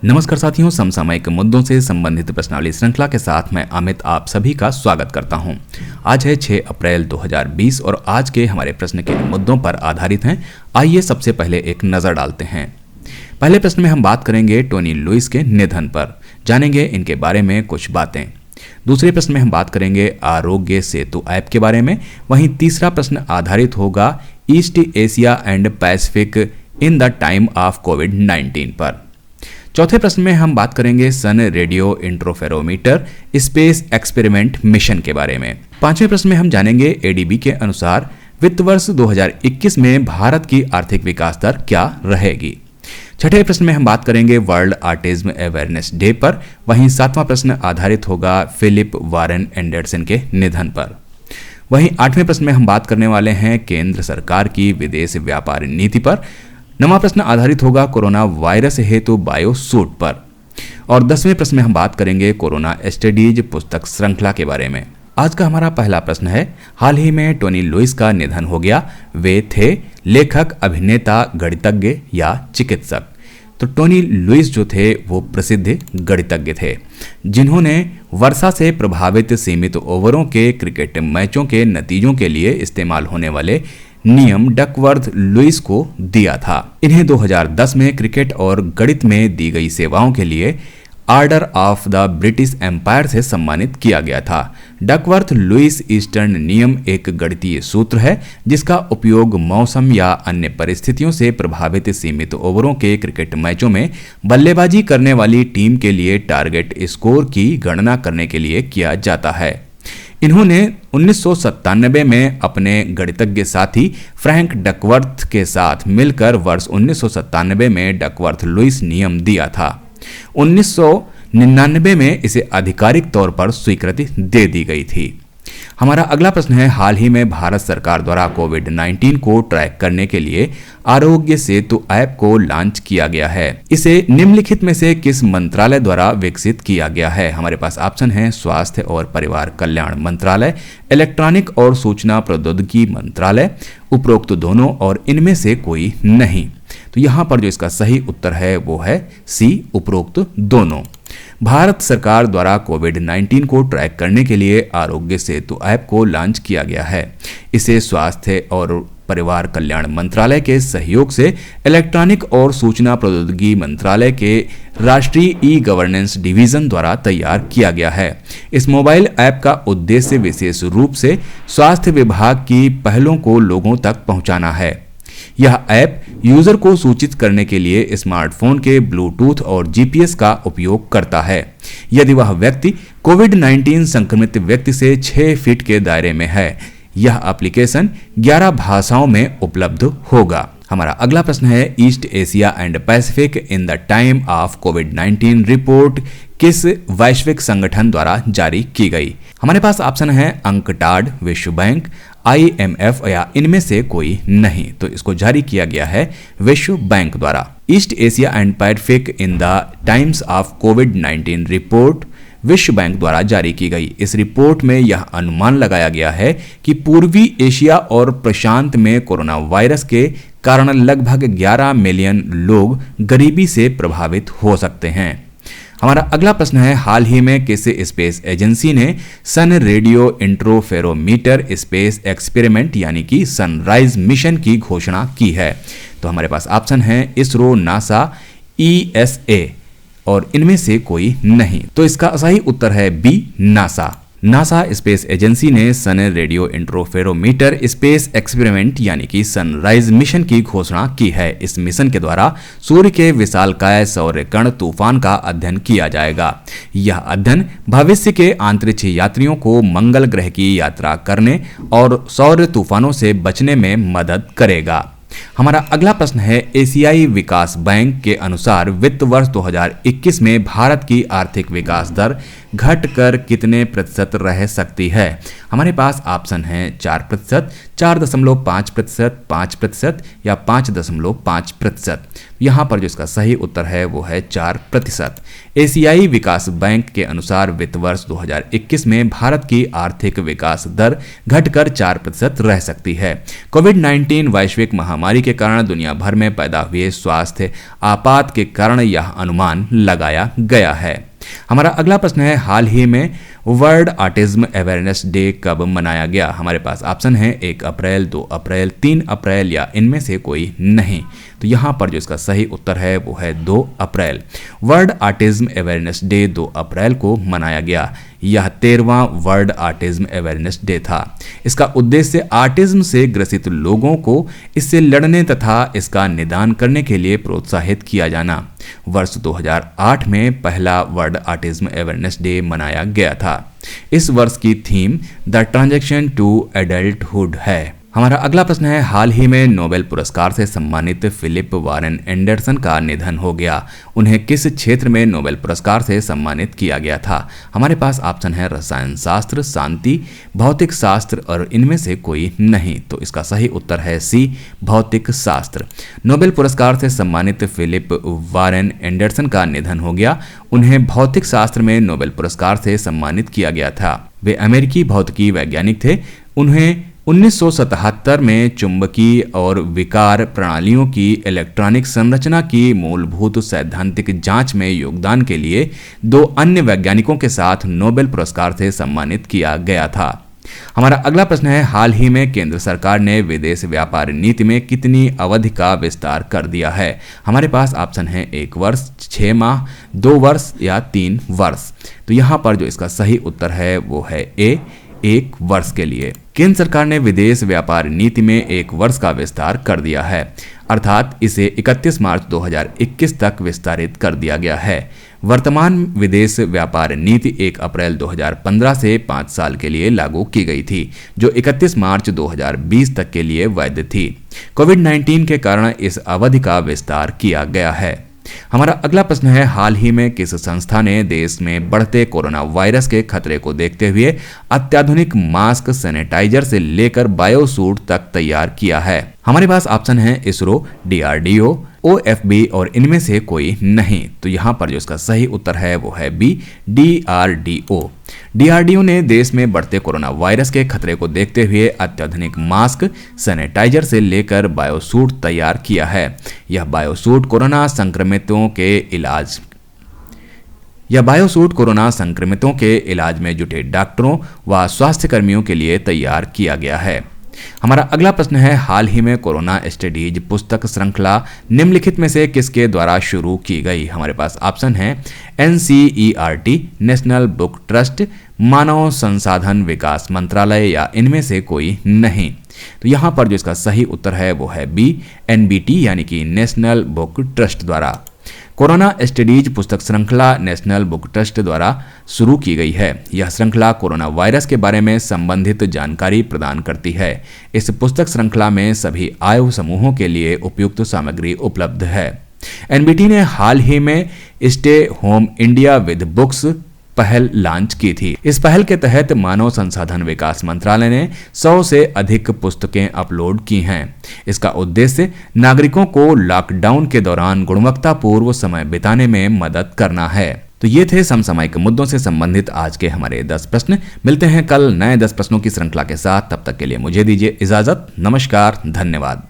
नमस्कार साथियों, समसामयिक मुद्दों से संबंधित प्रश्नावली श्रृंखला के साथ मैं अमित आप सभी का स्वागत करता हूं। आज है 6 अप्रैल 2020 और आज के हमारे प्रश्न के मुद्दों पर आधारित हैं। आइए सबसे पहले एक नज़र डालते हैं। पहले प्रश्न में हम बात करेंगे टोनी लुइस के निधन पर, जानेंगे इनके बारे में कुछ बातें। दूसरे प्रश्न में हम बात करेंगे आरोग्य सेतु ऐप के बारे में। वहीं तीसरा प्रश्न आधारित होगा East Asia and Pacific in the time of कोविड-19 पर। चौथे प्रश्न में हम बात करेंगे sun radio interferometer space experiment mission के बारे में। पांचवें प्रश्न में हम जानेंगे एडीबी के अनुसार वित्त वर्ष 2021 में भारत की आर्थिक विकास दर क्या रहेगी। छठे प्रश्न में हम बात करेंगे वर्ल्ड ऑटिज्म अवेयरनेस डे पर। वहीं सातवां प्रश्न आधारित होगा फिलिप वारेन एंडरसन के निधन पर। वहीं आठवें प्रश्न में हम बात करने वाले हैं केंद्र सरकार की विदेश व्यापार नीति पर। नवां प्रश्न आधारित होगा कोरोना वायरस हेतु बायोसूट पर। और 10वें प्रश्न में हम बात करेंगे कोरोना स्टडीज पुस्तक श्रृंखला के बारे में। आज का हमारा पहला प्रश्न है, हाल ही में टोनी लुइस का निधन हो गया। वे थे लेखक, अभिनेता, गणितज्ञ या चिकित्सक। तो टोनी लुइस जो थे वो प्रसिद्ध गणितज्ञ थे, जिन्होंने वर्षा से प्रभावित सीमित ओवरों के क्रिकेट मैचों के नतीजों के लिए इस्तेमाल होने वाले नियम डकवर्थ लुइस को दिया था। इन्हें 2010 में क्रिकेट और गणित में दी गई सेवाओं के लिए Order of the British Empire से सम्मानित किया गया था। डकवर्थ लुइस ईस्टर्न नियम एक गणितीय सूत्र है जिसका उपयोग मौसम या अन्य परिस्थितियों से प्रभावित सीमित ओवरों के क्रिकेट मैचों में बल्लेबाजी करने वाली टीम के लिए टारगेट स्कोर की गणना करने के लिए किया जाता है। इन्होंने 1997 में अपने गणितज्ञ साथी फ्रैंक डकवर्थ के साथ मिलकर वर्ष 1997 में डकवर्थ लुइस नियम दिया था। 1999 में इसे आधिकारिक तौर पर स्वीकृति दे दी गई थी। हमारा अगला प्रश्न है, हाल ही में भारत सरकार द्वारा कोविड-19 को ट्रैक करने के लिए आरोग्य सेतु ऐप को लॉन्च किया गया है। इसे निम्नलिखित में से किस मंत्रालय द्वारा विकसित किया गया है। हमारे पास ऑप्शन है स्वास्थ्य और परिवार कल्याण मंत्रालय, इलेक्ट्रॉनिक और सूचना प्रौद्योगिकी मंत्रालय, उपरोक्त दोनों और इनमें से कोई नहीं। तो यहाँ पर जो इसका सही उत्तर है वो है सी, उपरोक्त दोनों। भारत सरकार द्वारा कोविड-19 को ट्रैक करने के लिए आरोग्य सेतु ऐप को लॉन्च किया गया है। इसे स्वास्थ्य और परिवार कल्याण मंत्रालय के सहयोग से इलेक्ट्रॉनिक और सूचना प्रौद्योगिकी मंत्रालय के राष्ट्रीय ई गवर्नेंस डिवीजन द्वारा तैयार किया गया है। इस मोबाइल ऐप का उद्देश्य विशेष रूप से स्वास्थ्य विभाग की पहलों को लोगों तक पहुंचाना है। यह ऐप यूजर को सूचित करने के लिए स्मार्टफोन के ब्लूटूथ और जीपीएस का उपयोग करता है यदि वह व्यक्ति कोविड-19 संक्रमित व्यक्ति से 6 फीट के दायरे में है। यह एप्लीकेशन 11 भाषाओं में उपलब्ध होगा। हमारा अगला प्रश्न है, east Asia and Pacific in the time of covid report किस वैश्विक संगठन द्वारा जारी की गई। हमारे पास ऑप्शन है अंकटाड, विश्व बैंक, IMF या इनमें से कोई नहीं। तो इसको जारी किया गया है विश्व बैंक द्वारा। East Asia and Pacific in the times of covid report विश्व बैंक द्वारा जारी की गई। इस रिपोर्ट में यह अनुमान लगाया गया है कि पूर्वी एशिया और प्रशांत में कोरोना वायरस के कारण लगभग 11 मिलियन लोग गरीबी से प्रभावित हो सकते हैं। हमारा अगला प्रश्न है, हाल ही में किस स्पेस एजेंसी ने Sun radio interferometer space Experiment यानी कि सनराइज मिशन की घोषणा की है। तो हमारे पास ऑप्शन है इसरो, नासा, ESA और इनमें से कोई नहीं। तो इसका सही उत्तर है B, NASA. NASA space agency ने Sun radio interferometer space Experiment यानी कि सनराइज मिशन की घोषणा की है। इस मिशन के द्वारा सूर्य के विशालकाय सौर कण तूफान का अध्ययन किया जाएगा। यह अध्ययन भविष्य के अंतरिक्ष यात्रियों को मंगल ग्रह की यात्रा करने और सौर तूफानों से बचने में मदद करेगा। हमारा अगला प्रश्न है, एशियाई विकास बैंक के अनुसार वित्त वर्ष 2021 में भारत की आर्थिक विकास दर घटकर कितने प्रतिशत रह सकती है? हमारे पास ऑप्शन है 4%, 4.5%, 5% या 5.5%। यहाँ पर जो इसका सही उत्तर है वो है 4%। एशियाई विकास बैंक के अनुसार वित्त वर्ष 2021 में भारत की आर्थिक विकास दर घटकर 4% रह सकती है। कोविड-19 वैश्विक महामारी के कारण दुनिया भर में पैदा हुए स्वास्थ्य आपात के कारण यह अनुमान लगाया गया है। हमारा अगला प्रश्न है, हाल ही में वर्ल्ड ऑटिज्म अवेयरनेस डे कब मनाया गया? हमारे पास ऑप्शन है 1 अप्रैल, 2 अप्रैल, 3 अप्रैल या इनमें से कोई नहीं। तो यहाँ पर जो इसका सही उत्तर है वो है 2 अप्रैल। वर्ल्ड ऑटिज्म अवेयरनेस डे 2 अप्रैल को मनाया गया। यह 13वां वर्ल्ड ऑटिज्म अवेयरनेस डे था। इसका उद्देश्य ऑटिज्म से ग्रसित लोगों को इससे लड़ने तथा इसका निदान करने के लिए प्रोत्साहित किया जाना। वर्ष 2008 में पहला वर्ल्ड ऑटिज्म अवेयरनेस डे मनाया गया था। इस वर्ष की theme the transition to adulthood है। हमारा अगला प्रश्न है, हाल ही में नोबेल पुरस्कार से सम्मानित फिलिप वारेन एंडरसन का निधन हो गया। उन्हें किस क्षेत्र में नोबेल पुरस्कार से सम्मानित किया गया था? हमारे पास ऑप्शन है रसायन शास्त्र, शांति, भौतिक शास्त्र और इनमें से कोई नहीं। तो इसका सही उत्तर है सी, भौतिक शास्त्र। नोबेल पुरस्कार से सम्मानित फिलिप वारेन एंडरसन का निधन हो गया। उन्हें भौतिक शास्त्र में नोबेल पुरस्कार से सम्मानित किया गया था। वे अमेरिकी भौतिकी वैज्ञानिक थे। उन्हें 1977 में चुंबकीय और विकार प्रणालियों की इलेक्ट्रॉनिक संरचना की मूलभूत सैद्धांतिक जांच में योगदान के लिए 2 अन्य वैज्ञानिकों के साथ नोबेल पुरस्कार से सम्मानित किया गया था। हमारा अगला प्रश्न है, हाल ही में केंद्र सरकार ने विदेश व्यापार नीति में कितनी अवधि का विस्तार कर दिया है? हमारे पास ऑप्शन है 1 वर्ष, 6 माह, 2 वर्ष या 3 वर्ष। तो यहाँ पर जो इसका सही उत्तर है वो है ए, 1 वर्ष के लिए। केंद्र सरकार ने विदेश व्यापार नीति में 1 वर्ष का विस्तार कर दिया है, अर्थात इसे 31 मार्च 2021 तक विस्तारित कर दिया गया है। वर्तमान विदेश व्यापार नीति 1 अप्रैल 2015 से 5 साल के लिए लागू की गई थी, जो 31 मार्च 2020 तक के लिए वैध थी। कोविड-19 के कारण इस अवधि का विस्तार किया गया है। हमारा अगला प्रश्न है, हाल ही में किस संस्था ने देश में बढ़ते कोरोना वायरस के खतरे को देखते हुए अत्याधुनिक मास्क, सैनिटाइजर से लेकर बायोसूट तक तैयार किया है? हमारे पास ऑप्शन है इसरो, DRDO, OFB और इनमें से कोई नहीं। तो यहाँ पर जो इसका सही उत्तर है वो है बी, DRDO। DRDO ने देश में बढ़ते कोरोना वायरस के खतरे को देखते हुए अत्याधुनिक मास्क, सैनिटाइजर से लेकर बायोसूट तैयार किया है। यह बायोसूट कोरोना संक्रमितों के इलाज में जुटे डॉक्टरों व स्वास्थ्य कर्मियों के लिए तैयार किया गया है। हमारा अगला प्रश्न है, हाल ही में कोरोना स्टडीज पुस्तक श्रृंखला निम्नलिखित में से किसके द्वारा शुरू की गई? हमारे पास ऑप्शन है NCERT, नेशनल बुक ट्रस्ट, मानव संसाधन विकास मंत्रालय या इनमें से कोई नहीं। तो यहाँ पर जो इसका सही उत्तर है वो है बी, NBT यानी कि नेशनल बुक ट्रस्ट द्वारा। कोरोना स्टडीज पुस्तक श्रृंखला नेशनल बुक ट्रस्ट द्वारा शुरू की गई है। यह श्रृंखला कोरोना वायरस के बारे में संबंधित जानकारी प्रदान करती है। इस पुस्तक श्रृंखला में सभी आयु समूहों के लिए उपयुक्त सामग्री उपलब्ध है। NBT ने हाल ही में stay home India with books पहल लॉन्च की थी। इस पहल के तहत मानव संसाधन विकास मंत्रालय ने 100 से अधिक पुस्तकें अपलोड की हैं। इसका उद्देश्य नागरिकों को लॉकडाउन के दौरान गुणवत्तापूर्ण समय बिताने में मदद करना है। तो ये थे समसामयिक मुद्दों से संबंधित आज के हमारे 10 प्रश्न। मिलते हैं कल नए 10 प्रश्नों की श्रृंखला के साथ। तब तक के लिए मुझे दीजिए इजाजत। नमस्कार, धन्यवाद।